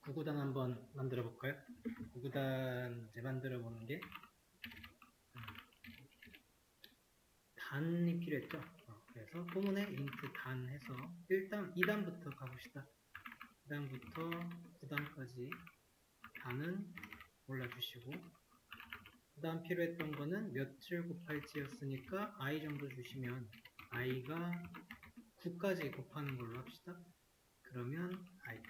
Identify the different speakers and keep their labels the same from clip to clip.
Speaker 1: 구구단 한번 만들어 볼까요? 구구단 이제 만들어 보는 게 단이 필요했죠. 그래서 포문에 int 단 해서 일단 2단부터 가봅시다. 2단부터 9단까지 단은 골라주시고, 그 다음 필요했던 거는 몇을 곱할지였으니까 i 정도 주시면 i가 9까지 곱하는 걸로 합시다. 그러면 i++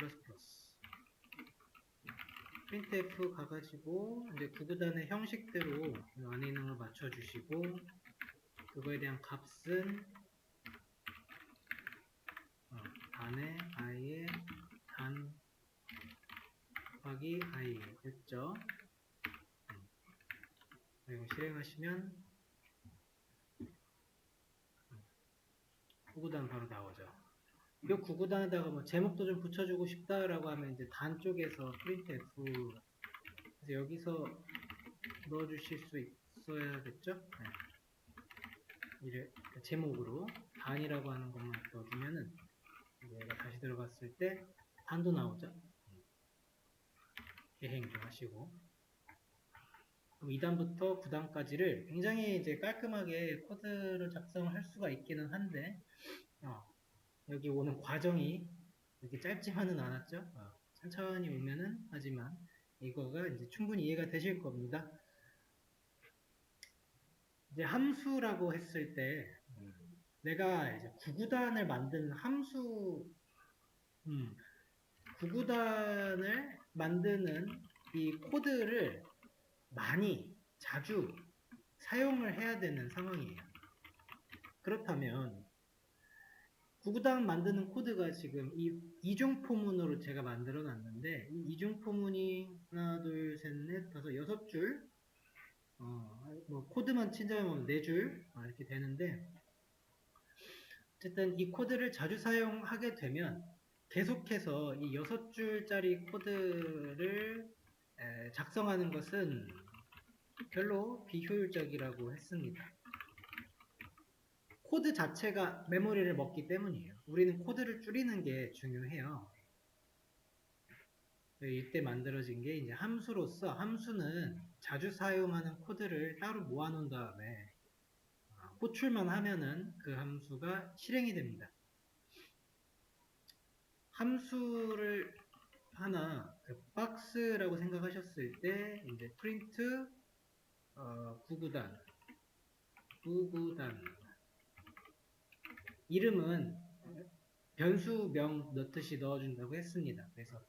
Speaker 1: printf 가가지고 이제 구구단의 형식대로 안에 있는 걸 맞춰주시고, 그거에 대한 값은 단의 i의 단 곱하기 i 됐죠? 그리고 실행하시면 구구단 바로 나오죠. 이 구구단에다가 뭐 제목도 좀 붙여주고 싶다라고 하면 이제 단 쪽에서 printf, 그래서 여기서 넣어주실 수 있어야겠죠? 네. 이래 제목으로 단이라고 하는 것만 넣어주면은 얘가 다시 들어갔을 때 단도 나오죠. 개행 좀 하시고, 그럼 2단부터 9단까지를 굉장히 이제 깔끔하게 코드를 작성을 할 수가 있기는 한데, 여기 오는 과정이 이렇게 짧지만은 않았죠. 천천히 오면은 하지만 이거가 이제 충분히 이해가 되실 겁니다. 이제 함수라고 했을 때 내가 이제 구구단을 만든 함수, 구구단을 만드는 이 코드를 많이 자주 사용을 해야 되는 상황이에요. 그렇다면 구구단 만드는 코드가 지금 이 이중포문으로 제가 만들어 놨는데, 이 이중포문이 하나, 둘, 셋, 넷, 다섯, 6줄, 뭐 코드만 친자면 4줄 이렇게 되는데, 어쨌든 이 코드를 자주 사용하게 되면 계속해서 이 6줄짜리 코드를 작성하는 것은 별로 비효율적이라고 했습니다. 코드 자체가 메모리를 먹기 때문이에요. 우리는 코드를 줄이는 게 중요해요. 이때 만들어진 게 이제 함수로서, 함수는 자주 사용하는 코드를 따로 모아놓은 다음에 호출만 하면은 그 함수가 실행이 됩니다. 함수를 하나 박스라고 생각하셨을 때 이제 프린트 구구단 이름은 변수명 넣듯이 넣어준다고 했습니다. 그래서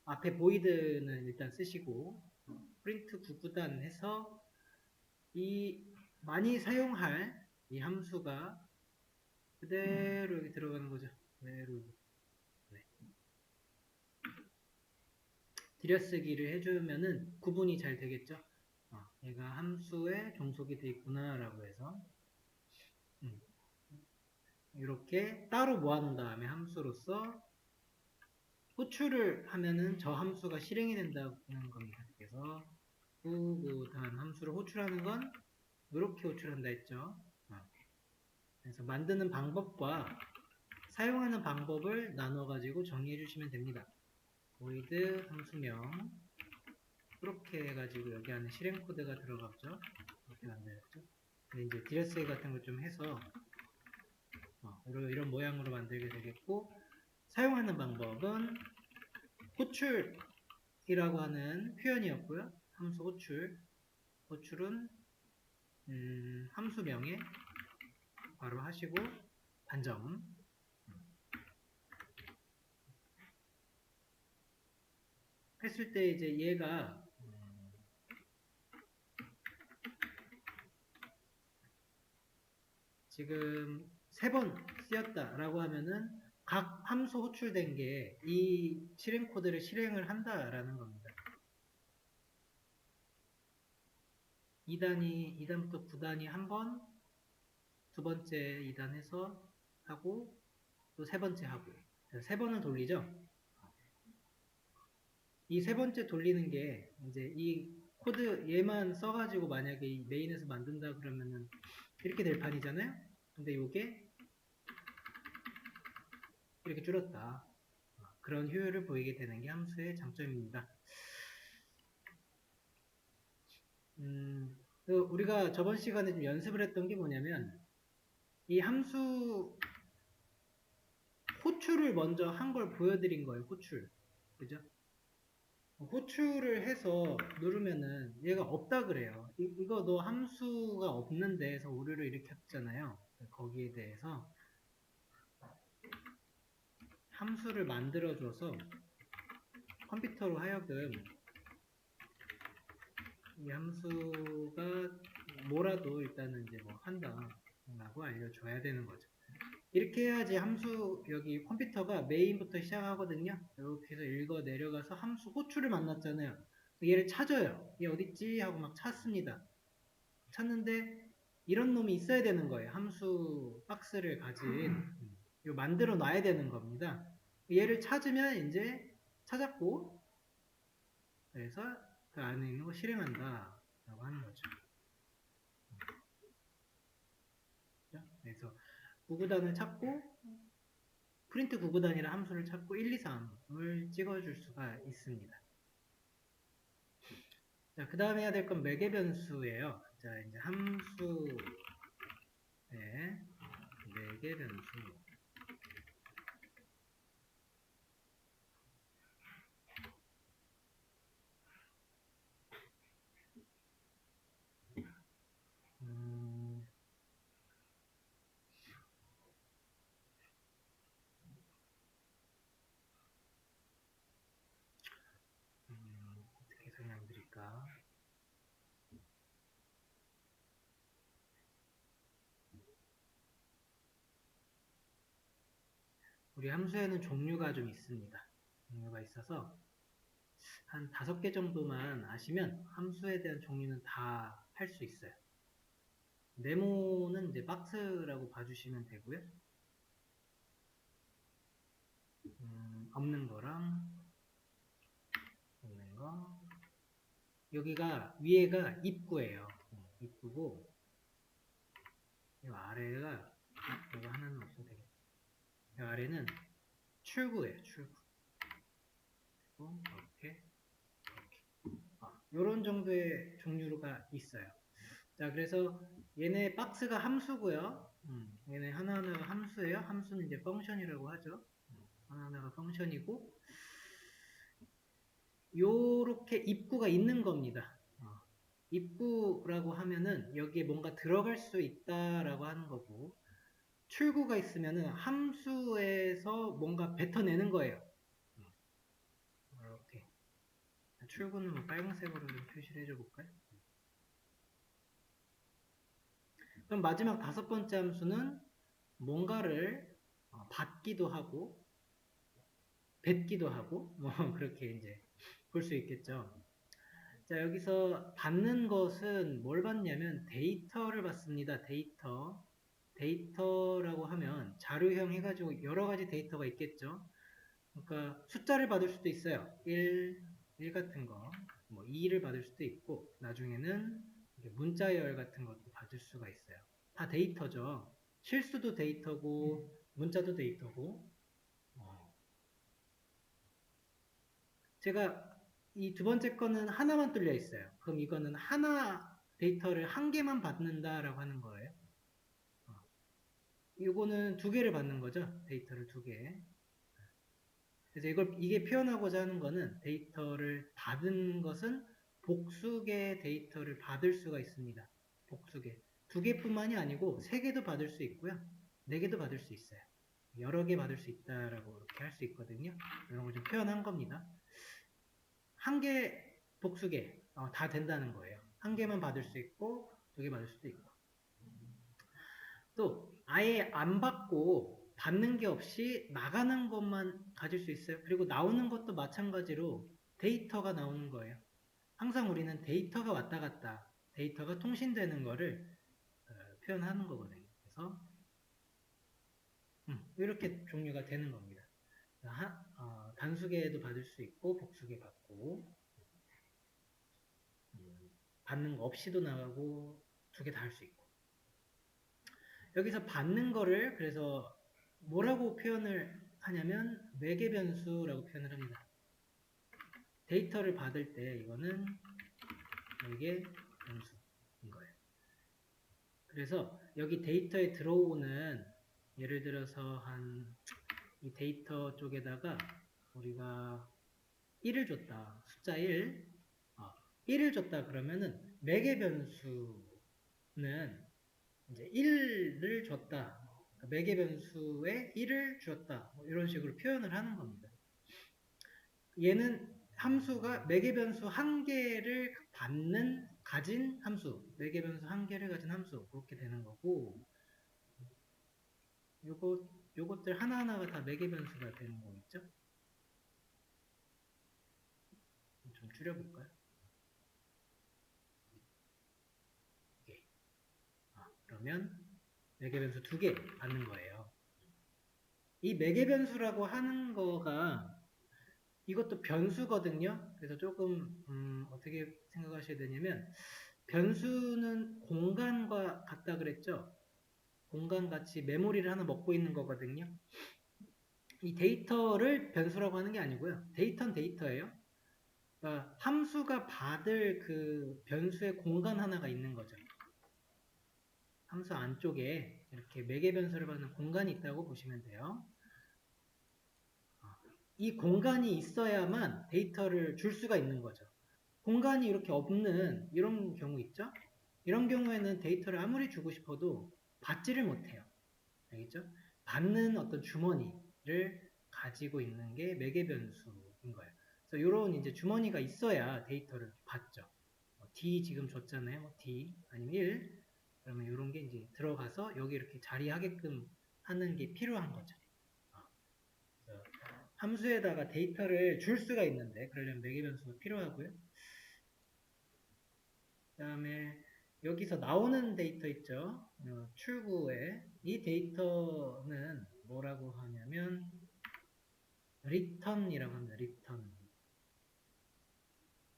Speaker 1: 앞에 보이드는 일단 쓰시고 프린트 구구단 해서 이 많이 사용할 이 함수가 그대로 여기 들어가는 거죠. 그대로. 네. 들여쓰기를 해주면은 구분이 잘 되겠죠. 얘가 함수에 종속이 되어 있구나 라고 해서 이렇게 따로 모아놓은 다음에 함수로서 호출을 하면은 저 함수가 실행이 된다는 겁니다. 그래서 구구단 함수를 호출하는 건 이렇게 호출한다 했죠. 그래서 만드는 방법과 사용하는 방법을 나눠 가지고 정리해 주시면 됩니다. void 함수명 이렇게 해가지고 여기 안에 실행 코드가 들어갔죠. 이렇게 만들었죠. 근데 이제 디레스 같은 걸 좀 해서 이런 모양으로 만들게 되겠고, 사용하는 방법은 호출이라고 하는 표현이었고요. 함수 호출은 함수명에 바로 하시고 반점 했을 때 이제 얘가 지금 3번 쓰였다라고 하면은 각 함수 호출된 게 이 실행 코드를 실행을 한다라는 겁니다. 2단부터 9단이 한 번, 두 번째 2단 해서 하고 또 세 번째 하고, 3번을 돌리죠. 이 세 번째 돌리는 게 이제 이 코드 얘만 써가지고 만약에 이 메인에서 만든다 그러면은 이렇게 될 판이잖아요. 근데 이게 이렇게 줄었다. 그런 효율을 보이게 되는 게 함수의 장점입니다. 우리가 저번 시간에 좀 연습을 했던 게 뭐냐면 이 함수 호출을 먼저 한 걸 보여드린 거예요. 호출. 그죠? 호출을 해서 누르면은 얘가 없다 그래요. 이거 너 함수가 없는데 해서 오류를 일으켰잖아요. 거기에 대해서 함수를 만들어줘서 컴퓨터로 하여금 이 함수가 뭐라도 일단은 이제 뭐 한다라고 알려줘야 되는 거죠. 이렇게 해야지 함수 여기 컴퓨터가 메인부터 시작하거든요. 이렇게 해서 읽어 내려가서 함수 호출을 만났잖아요. 얘를 찾아요. 얘 어딨지? 하고 막 찾습니다. 찾는데 이런 놈이 있어야 되는 거예요. 함수 박스를 가진 이거 만들어 놔야 되는 겁니다. 얘를 찾으면 이제 찾았고 그래서 그 안에 있는 거 실행한다 라고 하는 거죠. 그래서 구구단을 찾고 프린트 구구단이라 함수를 찾고 1, 2, 3을 찍어줄 수가 있습니다. 자, 그 다음에 해야 될 건 매개 변수예요. 자, 이제 함수의 매개 변수. 어떻게 설명드릴까? 우리 함수에는 종류가 좀 있습니다. 종류가 있어서 한 5개 정도만 아시면 함수에 대한 종류는 다 할 수 있어요. 네모는 이제 박스라고 봐주시면 되고요. 없는 거랑 없는 거. 여기가 위에가 입구예요. 입구고 이 아래가 이거 하나는 없으면 되겠다. 이 아래는 출구예요. 출구. 이렇게 이런 정도의 종류가 있어요. 자, 그래서 얘네 박스가 함수고요. 얘네 하나하나가 함수예요. 함수는 이제 펑션이라고 하죠. 하나하나가 펑션이고 요렇게 입구가 있는 겁니다. 입구라고 하면은 여기에 뭔가 들어갈 수 있다라고 하는 거고 출구가 있으면은 함수에서 뭔가 뱉어내는 거예요. 이렇게 출구는 뭐 빨간색으로 좀 표시를 해줘 볼까요? 그럼 마지막 5번째 함수는 뭔가를 받기도 하고 뱉기도 하고 뭐 그렇게 이제 볼 수 있겠죠. 자, 여기서 받는 것은 뭘 받냐면 데이터를 받습니다. 데이터라고 하면 자료형 해가지고 여러 가지 데이터가 있겠죠. 그러니까 숫자를 받을 수도 있어요. 1 같은 거, 뭐 2를 받을 수도 있고 나중에는 문자열 같은 것도 받을 수가 있어요. 다 데이터죠. 실수도 데이터고 문자도 데이터고 제가 이 2번째 거는 하나만 뚫려 있어요. 그럼 이거는 하나 데이터를 1개만 받는다라고 하는 거예요. 이거는 2개를 받는 거죠. 데이터를 2개. 그래서 이게 표현하고자 하는 거는 데이터를 받은 것은 복수의 데이터를 받을 수가 있습니다. 복수계. 2개뿐만이 아니고 3개도 받을 수 있고요. 4개도 받을 수 있어요. 여러 개 받을 수 있다라고 이렇게 할 수 있거든요. 이런 걸 좀 표현한 겁니다. 1개 복수계 다 된다는 거예요. 1개만 받을 수 있고 2개 받을 수도 있고 또 아예 안 받고 받는 게 없이 나가는 것만 가질 수 있어요. 그리고 나오는 것도 마찬가지로 데이터가 나오는 거예요. 항상 우리는 데이터가 왔다 갔다 데이터가 통신되는 거를 표현하는 거거든요. 그래서 이렇게 종류가 되는 겁니다. 단수계도 받을 수 있고 복수계 받고 받는 거 없이도 나가고 2개 다 할 수 있고 여기서 받는 거를 그래서 뭐라고 표현을 하냐면 매개 변수라고 표현을 합니다. 데이터를 받을 때 이거는 매개 변수인 거예요. 그래서 여기 데이터에 들어오는 예를 들어서 이 데이터 쪽에다가 우리가 1을 줬다. 숫자 1. 1을 줬다 그러면은 매개 변수는 이제 1을 줬다. 그러니까 매개 변수에 1을 주었다. 뭐 이런 식으로 표현을 하는 겁니다. 얘는 함수가 매개 변수 한 개를 가진 함수. 매개 변수 한 개를 가진 함수. 그렇게 되는 거고, 요것들 하나하나가 다 매개 변수가 되는 거겠죠? 좀 줄여볼까요? 그러면 매개 변수 2개 받는 거예요. 이 매개 변수라고 하는 거가 이것도 변수거든요. 그래서 조금 어떻게 생각하셔야 되냐면 변수는 공간과 같다 그랬죠. 공간같이 메모리를 하나 먹고 있는 거거든요. 이 데이터를 변수라고 하는 게 아니고요. 데이터는 데이터예요. 그러니까 함수가 받을 그 변수의 공간 하나가 있는 거죠. 함수 안쪽에 이렇게 매개 변수를 받는 공간이 있다고 보시면 돼요. 이 공간이 있어야만 데이터를 줄 수가 있는 거죠. 공간이 이렇게 없는 이런 경우 있죠? 이런 경우에는 데이터를 아무리 주고 싶어도 받지를 못해요. 알겠죠? 받는 어떤 주머니를 가지고 있는 게 매개 변수인 거예요. 그래서 이런 이제 주머니가 있어야 데이터를 받죠. D 지금 줬잖아요. D 아니면 1. 그러면 이런 게 이제 들어가서 여기 이렇게 자리하게끔 하는 게 필요한 거죠. 함수에다가 데이터를 줄 수가 있는데 그러려면 매개 변수가 필요하고요. 그 다음에 여기서 나오는 데이터 있죠. 출구에 이 데이터는 뭐라고 하냐면 return이라고 합니다. return.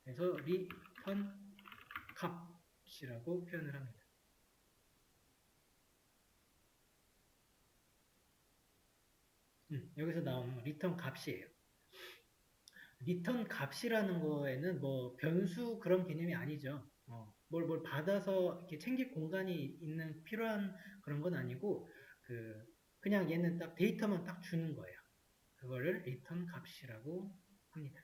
Speaker 1: 그래서 return 값이라고 표현을 합니다. 여기서 나오는 return 값이에요. return 값이라는 거에는 뭐 변수 그런 개념이 아니죠. 뭘 받아서 이렇게 챙길 공간이 있는 필요한 그런 건 아니고 그냥 얘는 딱 데이터만 딱 주는 거예요. 그거를 return 값이라고 합니다.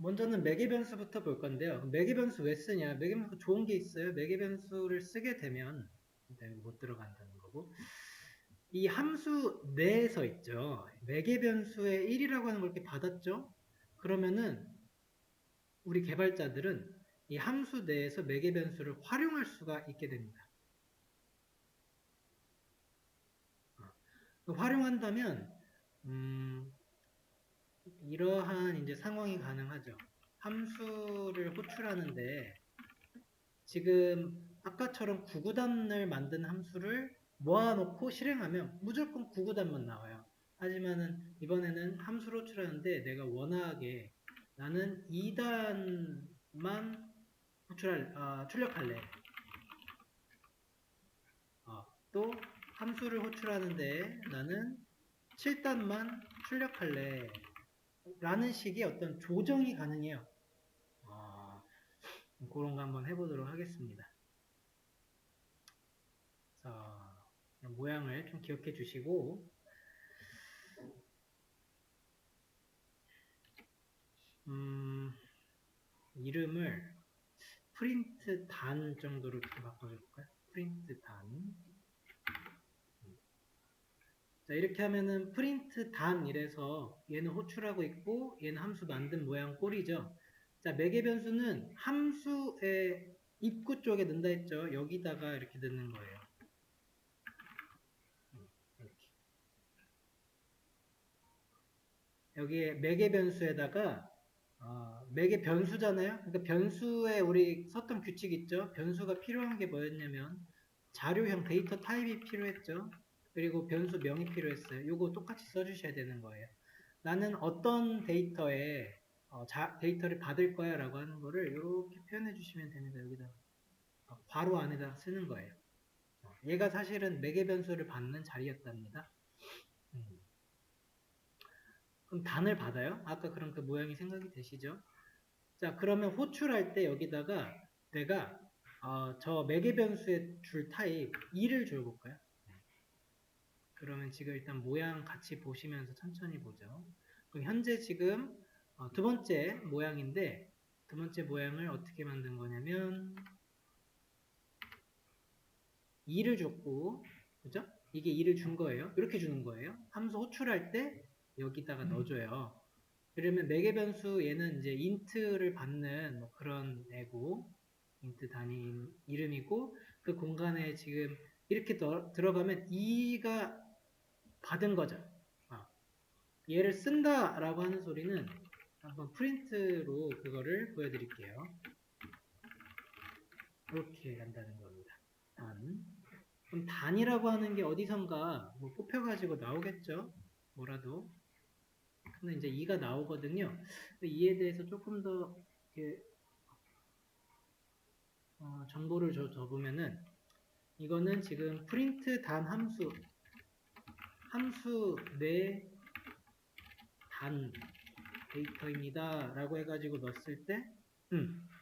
Speaker 1: 먼저는 매개 변수부터 볼 건데요. 매개 변수 왜 쓰냐? 매개 변수 좋은 게 있어요. 매개 변수를 쓰게 되면 못 들어간다는 거고 이 함수 내에서 있죠. 매개 변수의 1이라고 하는 걸 이렇게 받았죠. 그러면은 우리 개발자들은 이 함수 내에서 매개 변수를 활용할 수가 있게 됩니다. 활용한다면 이러한 이제 상황이 가능하죠. 함수를 호출하는데 지금 아까처럼 구구단을 만든 함수를 모아놓고 실행하면 무조건 구구단만 나와요. 하지만은 이번에는 함수를 호출하는데 내가 워낙에 나는 2단만 출력할래. 또 함수를 호출하는데 나는 7단만 출력할래. 라는 식의 어떤 조정이 가능해요. 그런 거 한번 해보도록 하겠습니다. 자, 모양을 좀 기억해 주시고 이름을 프린트 단 정도로 이렇게 바꿔줄까요? 프린트 단. 자, 이렇게 하면은 프린트 단 이래서 얘는 호출하고 있고 얘는 함수 만든 모양 꼴이죠. 자, 매개 변수는 함수의 입구 쪽에 넣는다 했죠. 여기다가 이렇게 넣는 거예요. 이렇게. 여기에 매개 변수에다가 매개 변수잖아요. 그러니까 변수에 우리 썼던 규칙 있죠. 변수가 필요한 게 뭐였냐면 자료형 데이터 타입이 필요했죠. 그리고 변수 명이 필요했어요. 요거 똑같이 써주셔야 되는 거예요. 나는 어떤 데이터에 데이터를 받을 거야 라고 하는 거를 이렇게 표현해 주시면 됩니다. 여기다 괄호 안에다 쓰는 거예요. 얘가 사실은 매개 변수를 받는 자리였답니다. 그럼 단을 받아요? 아까 그런 그 모양이 생각이 되시죠? 자, 그러면 호출할 때 여기다가 내가 저 매개 변수의 줄 타입 2를 줘볼까요? 그러면 지금 일단 모양 같이 보시면서 천천히 보죠. 그럼 현재 지금 두 번째 모양인데 두 번째 모양을 어떻게 만든 거냐면 2를 줬고, 그죠? 이게 2를 준 거예요. 이렇게 주는 거예요. 함수 호출할 때 여기다가 넣어줘요. 그러면 매개 변수 얘는 이제 int를 받는 뭐 그런 애고, int 단위 이름이고, 그 공간에 지금 이렇게 들어가면 2가 받은 거죠. 얘를 쓴다라고 하는 소리는 한번 프린트로 그거를 보여드릴게요. 이렇게 간다는 겁니다. 단. 그럼 단이라고 하는 게 어디선가 뭐 뽑혀가지고 나오겠죠? 뭐라도. 근데 이제 2가 나오거든요. 이에 대해서 조금 더 이렇게 정보를 줘보면은 이거는 지금 프린트 단 함수 내 단 데이터입니다 라고 해가지고 넣었을 때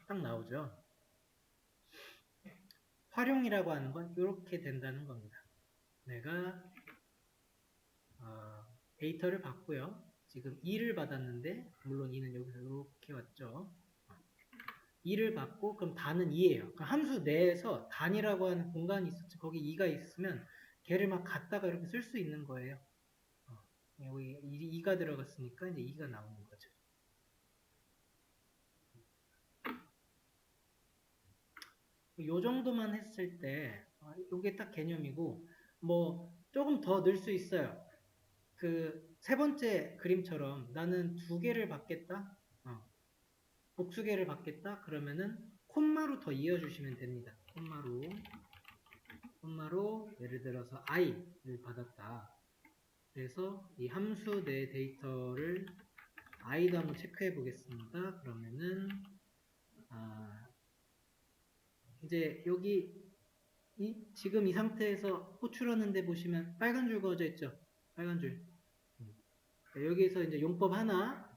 Speaker 1: 딱 나오죠. 활용이라고 하는 건 이렇게 된다는 겁니다. 내가 데이터를 받고요. 지금 2를 받았는데 물론 2는 여기서 이렇게 왔죠. 2를 받고 그럼 단은 2예요. 그럼 함수 내에서 단이라고 하는 공간이 있었죠. 거기 2가 있으면 걔를 막 갖다가 이렇게 쓸 수 있는 거예요. 여기 2가 들어갔으니까 이제 2가 나오는 거죠. 요 정도만 했을 때 이게 딱 개념이고 뭐 조금 더 넣을 수 있어요. 그 세 번째 그림처럼 나는 두 개를 받겠다. 복수개를 받겠다. 그러면은 콤마로 더 이어주시면 됩니다. 콤마로 예를 들어서 i를 받았다. 그래서 이 함수 내 데이터를 i도 한번 체크해 보겠습니다. 그러면은 이제 여기 지금 이 상태에서 호출하는데 보시면 빨간 줄 그어져 있죠? 빨간 줄. 여기서 이제 용법 하나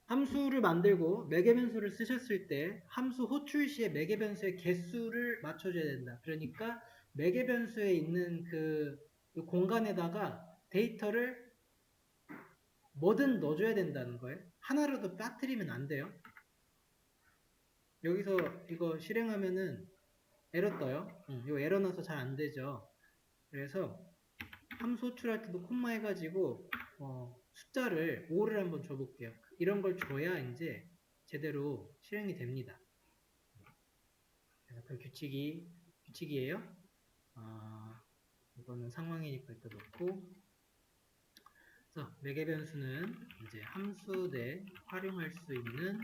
Speaker 1: 함수를 만들고 매개 변수를 쓰셨을 때 함수 호출 시에 매개 변수의 개수를 맞춰줘야 된다. 그러니까 매개 변수에 있는 그 공간에다가 데이터를 뭐든 넣어줘야 된다는 거예요. 하나라도 빠뜨리면 안 돼요. 여기서 이거 실행하면은 에러 떠요. 이거 에러 나서 잘 안 되죠. 그래서 함수 호출할 때도 콤마 해가지고 숫자를 5를 한번 줘볼게요. 이런 걸 줘야 이제 제대로 실행이 됩니다. 그래서 그 규칙이에요. 이거는 상황이니까 일단 놓고. 그래서 매개 변수는 이제 함수 내 활용할 수 있는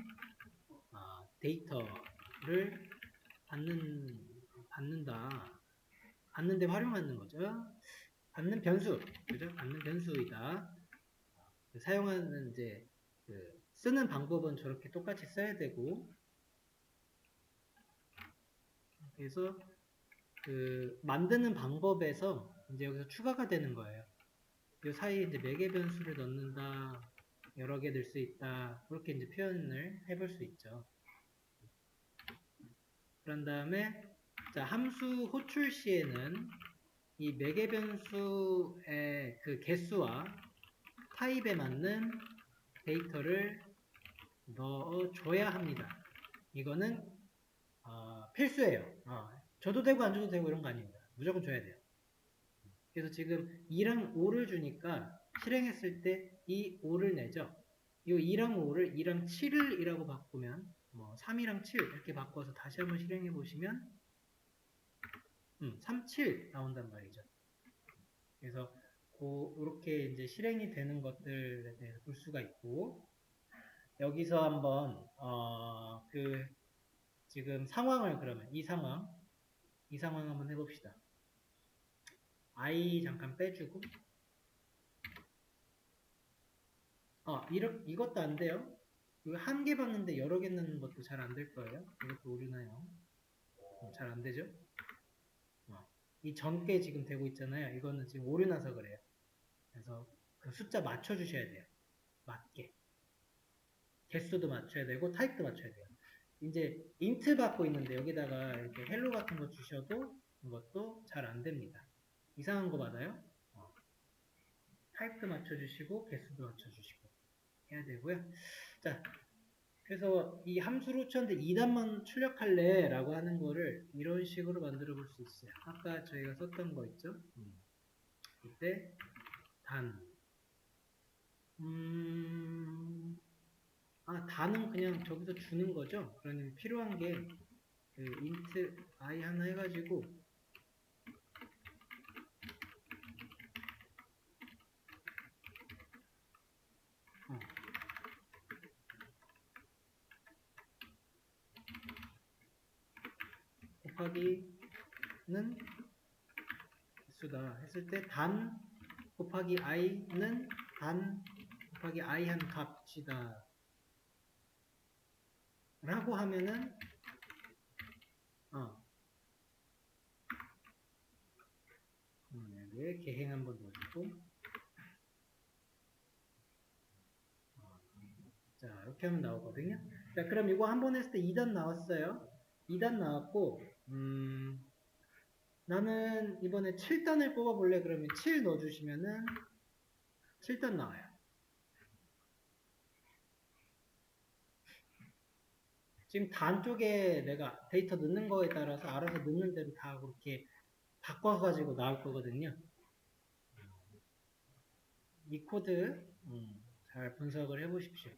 Speaker 1: 데이터를 받는데 활용하는 거죠. 받는 변수, 그죠? 받는 변수이다. 사용하는 이제 쓰는 방법은 저렇게 똑같이 써야 되고, 그래서 만드는 방법에서 이제 여기서 추가가 되는 거예요. 이 사이에 이제 매개 변수를 넣는다, 여러 개 넣을 수 있다, 그렇게 이제 표현을 해볼 수 있죠. 그런 다음에 자, 함수 호출 시에는 이 매개 변수의 그 개수와 타입에 맞는 데이터를 넣어줘야 합니다. 이거는 필수예요. 줘도 되고 안 줘도 되고 이런 거 아닙니다. 무조건 줘야 돼요. 그래서 지금 2랑 5를 주니까 실행했을 때 이 5를 내죠. 이 2랑 5를 2랑 7을 이라고 바꾸면 3이랑 7 이렇게 바꿔서 다시 한번 실행해 보시면 3, 7 나온단 말이죠. 그래서 이렇게 이제 실행이 되는 것들에 대해서 볼 수가 있고, 여기서 한번 지금 상황을 그러면 이 상황 한번 해봅시다. i 잠깐 빼주고 이것도 안 돼요. 이거 한 개 봤는데 여러 개 넣는 것도 잘 안 될 거예요. 이것도 오류나요? 잘 안 되죠? 이 전께 지금 되고 있잖아요. 이거는 지금 오류 나서 그래요. 그래서 그 숫자 맞춰주셔야 돼요. 맞게. 개수도 맞춰야 되고 타입도 맞춰야 돼요. 이제 인트 받고 있는데 여기다가 이렇게 헬로 같은 거 주셔도 이것도 잘 안 됩니다. 이상한 거 받아요. 타입도 맞춰주시고 개수도 맞춰주시고 해야 되고요. 자, 그래서 이 함수로 쳤는데 2단만 출력할래 라고 하는 거를 이런 식으로 만들어 볼 수 있어요. 아까 저희가 썼던 거 있죠? 이때 단 단은 그냥 저기서 주는 거죠. 그러니 필요한 게 그 int i 하나 해가지고 곱하기는 개수다 했을 때 단 곱하기 i는 단 곱하기 i 한 값이다 라고 하면은 여기에 개행 한번 넣어주고 자 이렇게 하면 나오거든요. 자 그럼 이거 한 번 했을 때 2단 나왔어요. 2단 나왔고 나는 이번에 7단을 뽑아볼래 그러면 7 넣어주시면은 7단 나와요. 지금 단 쪽에 내가 데이터 넣는 거에 따라서 알아서 넣는 대로 다 그렇게 바꿔가지고 나올 거거든요. 이 코드 잘 분석을 해보십시오.